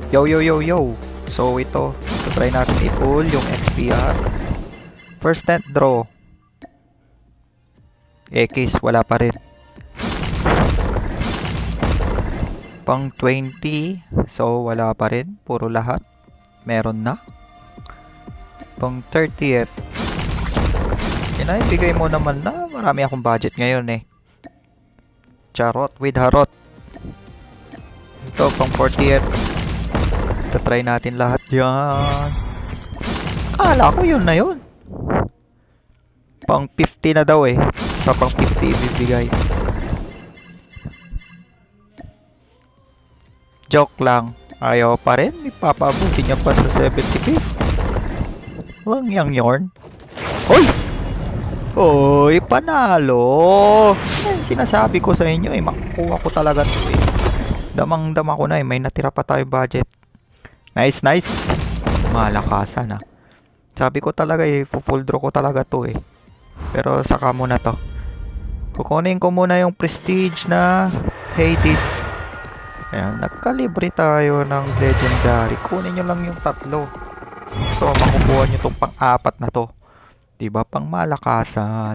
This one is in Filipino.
Yo yo yo yo. So ito, try natin i-pull yung XPR. First tent draw. X wala pa rin. Pang 20, so wala pa rin. Puro lahat meron na. Pang 30th. Bigay mo naman na. Marami akong budget ngayon eh. Charot with harot. Ito pang 40th. Try natin lahat yan. Akala ko yun na yun. Pang 50 na daw eh. Sa pang 50 ibibigay. Joke lang. Ayaw pa rin. Ipapabuti niya pa sa 75. Walang yang yarn. Hoy! Hoy! Panalo! Eh, sinasabi ko sa inyo eh. Makukuha ko talaga to eh. Damang-dama ko na eh. May natira pa tayo budget. Nice, nice. Malakasan ah. Sabi ko talaga eh. Full draw ko talaga to eh. Pero saka muna to. Kukunin ko muna yung prestige na Hades. Ayan, nagkalibre tayo ng legendary. Kunin nyo lang yung tatlo. Ito, makukuha nyo itong pang-apat na to. Diba? Pang malakasan.